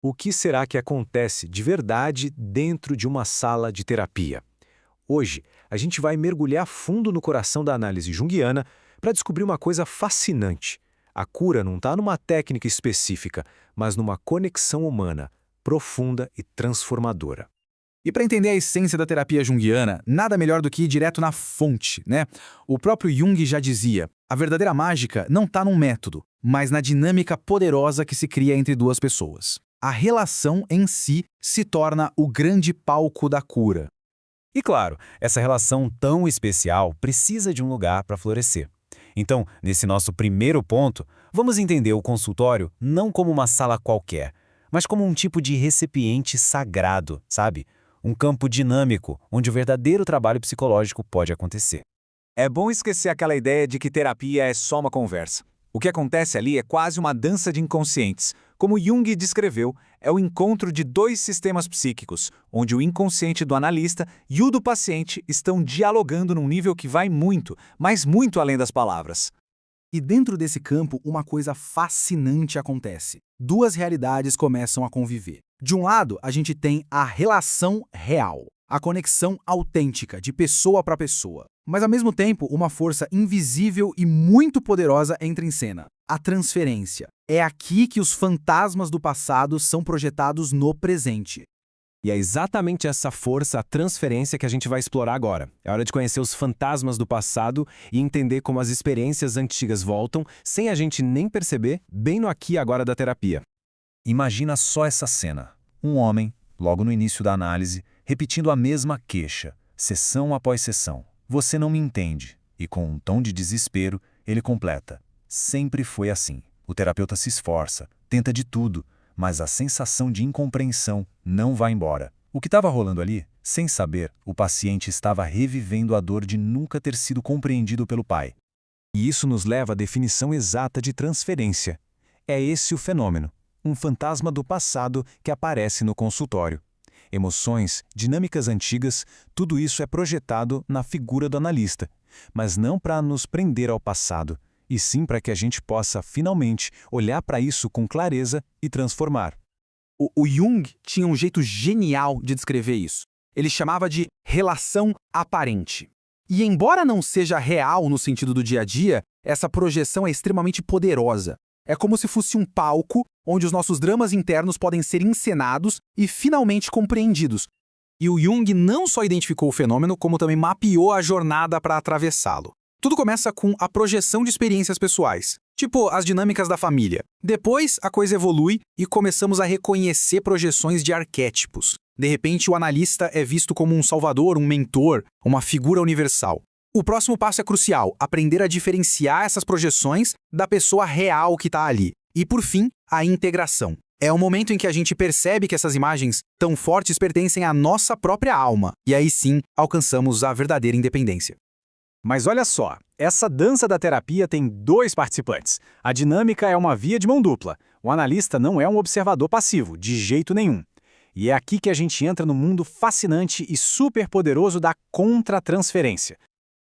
O que será que acontece de verdade dentro de uma sala de terapia? Hoje, a gente vai mergulhar fundo no coração da análise junguiana para descobrir uma coisa fascinante. A cura não está numa técnica específica, mas numa conexão humana, profunda e transformadora. E para entender a essência da terapia junguiana, nada melhor do que ir direto na fonte, né? O próprio Jung já dizia, a verdadeira mágica não está num método, mas na dinâmica poderosa que se cria entre duas pessoas. A relação em si se torna o grande palco da cura. E claro, essa relação tão especial precisa de um lugar para florescer. Então, nesse nosso primeiro ponto, vamos entender o consultório não como uma sala qualquer, mas como um tipo de recipiente sagrado, sabe? Um campo dinâmico, onde o verdadeiro trabalho psicológico pode acontecer. É bom esquecer aquela ideia de que terapia é só uma conversa. O que acontece ali é quase uma dança de inconscientes. Como Jung descreveu, é o encontro de dois sistemas psíquicos, onde o inconsciente do analista e o do paciente estão dialogando num nível que vai muito, mas muito além das palavras. E dentro desse campo, uma coisa fascinante acontece. Duas realidades começam a conviver. De um lado, a gente tem a relação real, a conexão autêntica, de pessoa para pessoa. Mas, ao mesmo tempo, uma força invisível e muito poderosa entra em cena. A transferência. É aqui que os fantasmas do passado são projetados no presente. E é exatamente essa força, a transferência, que a gente vai explorar agora. É hora de conhecer os fantasmas do passado e entender como as experiências antigas voltam, sem a gente nem perceber, bem no aqui e agora da terapia. Imagina só essa cena. Um homem, logo no início da análise, repetindo a mesma queixa, sessão após sessão. Você não me entende. E com um tom de desespero, ele completa. Sempre foi assim. O terapeuta se esforça, tenta de tudo, mas a sensação de incompreensão não vai embora. O que estava rolando ali? Sem saber, o paciente estava revivendo a dor de nunca ter sido compreendido pelo pai. E isso nos leva à definição exata de transferência. É esse o fenômeno, um fantasma do passado que aparece no consultório. Emoções, dinâmicas antigas, tudo isso é projetado na figura do analista, mas não para nos prender ao passado, e sim para que a gente possa, finalmente, olhar para isso com clareza e transformar. O Jung tinha um jeito genial de descrever isso. Ele chamava de relação aparente. E embora não seja real no sentido do dia a dia, essa projeção é extremamente poderosa. É como se fosse um palco onde os nossos dramas internos podem ser encenados e finalmente compreendidos. E o Jung não só identificou o fenômeno, como também mapeou a jornada para atravessá-lo. Tudo começa com a projeção de experiências pessoais, tipo as dinâmicas da família. Depois, a coisa evolui e começamos a reconhecer projeções de arquétipos. De repente, o analista é visto como um salvador, um mentor, uma figura universal. O próximo passo é crucial, aprender a diferenciar essas projeções da pessoa real que está ali. E, por fim, a integração. É o momento em que a gente percebe que essas imagens tão fortes pertencem à nossa própria alma. E aí sim, alcançamos a verdadeira independência. Mas olha só, essa dança da terapia tem dois participantes. A dinâmica é uma via de mão dupla. O analista não é um observador passivo, de jeito nenhum. E é aqui que a gente entra no mundo fascinante e super poderoso da contratransferência.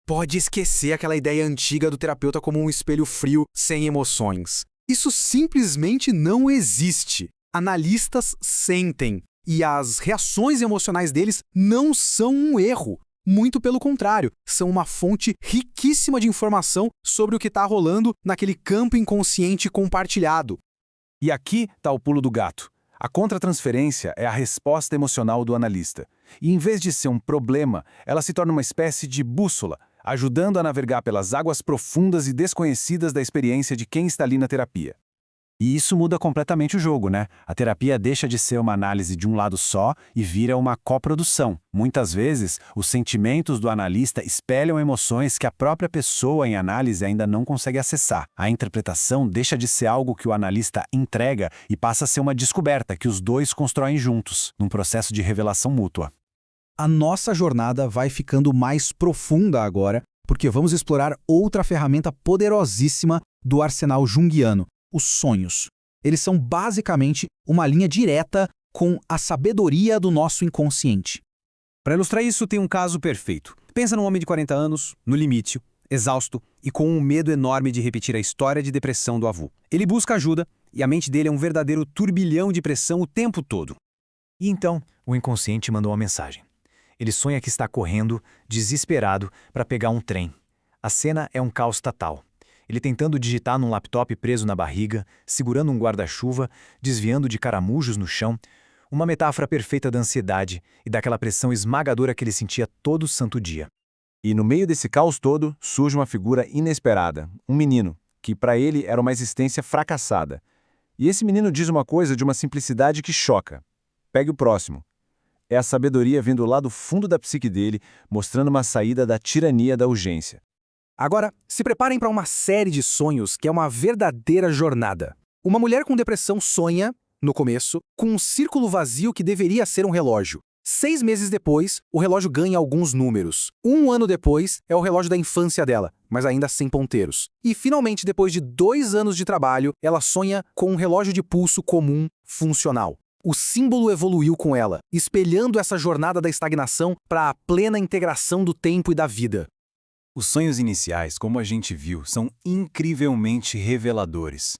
Pode esquecer aquela ideia antiga do terapeuta como um espelho frio, sem emoções. Isso simplesmente não existe. Analistas sentem, e as reações emocionais deles não são um erro. Muito pelo contrário, são uma fonte riquíssima de informação sobre o que está rolando naquele campo inconsciente compartilhado. E aqui está o pulo do gato. A contratransferência é a resposta emocional do analista. E em vez de ser um problema, ela se torna uma espécie de bússola, ajudando a navegar pelas águas profundas e desconhecidas da experiência de quem está ali na terapia. E isso muda completamente o jogo, né? A terapia deixa de ser uma análise de um lado só e vira uma coprodução. Muitas vezes, os sentimentos do analista espelham emoções que a própria pessoa em análise ainda não consegue acessar. A interpretação deixa de ser algo que o analista entrega e passa a ser uma descoberta que os dois constroem juntos, num processo de revelação mútua. A nossa jornada vai ficando mais profunda agora, porque vamos explorar outra ferramenta poderosíssima do arsenal junguiano, os sonhos. Eles são basicamente uma linha direta com a sabedoria do nosso inconsciente. Para ilustrar isso, tem um caso perfeito. Pensa num homem de 40 anos, no limite. exausto e com um medo enorme de repetir a história de depressão do avô. Ele busca ajuda e a mente dele é um verdadeiro turbilhão de pressão o tempo todo. E então, o inconsciente mandou uma mensagem. Ele sonha que está correndo, desesperado, para pegar um trem. A cena é um caos total. Ele tentando digitar num laptop preso na barriga, segurando um guarda-chuva, desviando de caramujos no chão, uma metáfora perfeita da ansiedade e daquela pressão esmagadora que ele sentia todo santo dia. E no meio desse caos todo, surge uma figura inesperada, um menino, que para ele era uma existência fracassada. E esse menino diz uma coisa de uma simplicidade que choca. Pegue o próximo. É a sabedoria vindo lá do fundo da psique dele, mostrando uma saída da tirania da urgência. Agora, se preparem para uma série de sonhos que é uma verdadeira jornada. Uma mulher com depressão sonha, no começo, com um círculo vazio que deveria ser um relógio. 6 meses depois, o relógio ganha alguns números. 1 ano depois, é o relógio da infância dela, mas ainda sem ponteiros. E, finalmente, depois de 2 anos de trabalho, ela sonha com um relógio de pulso comum, funcional. O símbolo evoluiu com ela, espelhando essa jornada da estagnação para a plena integração do tempo e da vida. Os sonhos iniciais, como a gente viu, são incrivelmente reveladores.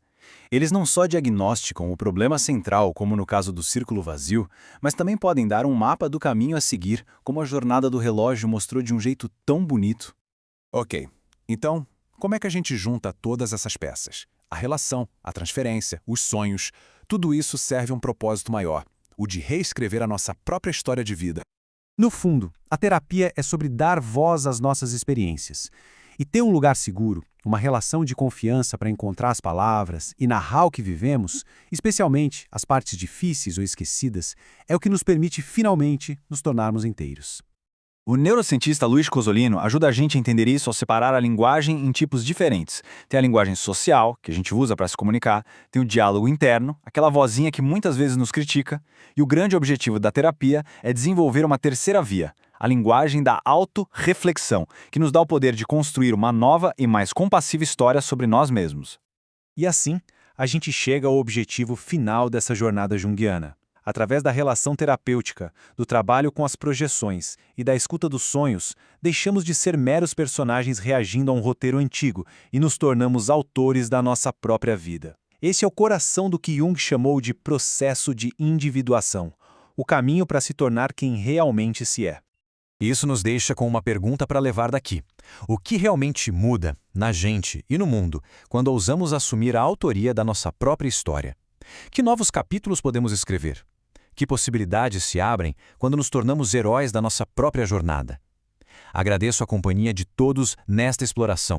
Eles não só diagnosticam o problema central, como no caso do círculo vazio, mas também podem dar um mapa do caminho a seguir, como a jornada do relógio mostrou de um jeito tão bonito. Ok, então, como é que a gente junta todas essas peças? A relação, a transferência, os sonhos, tudo isso serve a um propósito maior, o de reescrever a nossa própria história de vida. No fundo, a terapia é sobre dar voz às nossas experiências. E ter um lugar seguro, uma relação de confiança para encontrar as palavras e narrar o que vivemos, especialmente as partes difíceis ou esquecidas, é o que nos permite finalmente nos tornarmos inteiros. O neurocientista Luiz Cosolino ajuda a gente a entender isso ao separar a linguagem em tipos diferentes. Tem a linguagem social, que a gente usa para se comunicar, tem o diálogo interno, aquela vozinha que muitas vezes nos critica, e o grande objetivo da terapia é desenvolver uma terceira via, a linguagem da autorreflexão, que nos dá o poder de construir uma nova e mais compassiva história sobre nós mesmos. E assim, a gente chega ao objetivo final dessa jornada junguiana. Através da relação terapêutica, do trabalho com as projeções e da escuta dos sonhos, deixamos de ser meros personagens reagindo a um roteiro antigo e nos tornamos autores da nossa própria vida. Esse é o coração do que Jung chamou de processo de individuação, o caminho para se tornar quem realmente se é. Isso nos deixa com uma pergunta para levar daqui. O que realmente muda na gente e no mundo quando ousamos assumir a autoria da nossa própria história? Que novos capítulos podemos escrever? Que possibilidades se abrem quando nos tornamos heróis da nossa própria jornada? Agradeço a companhia de todos nesta exploração.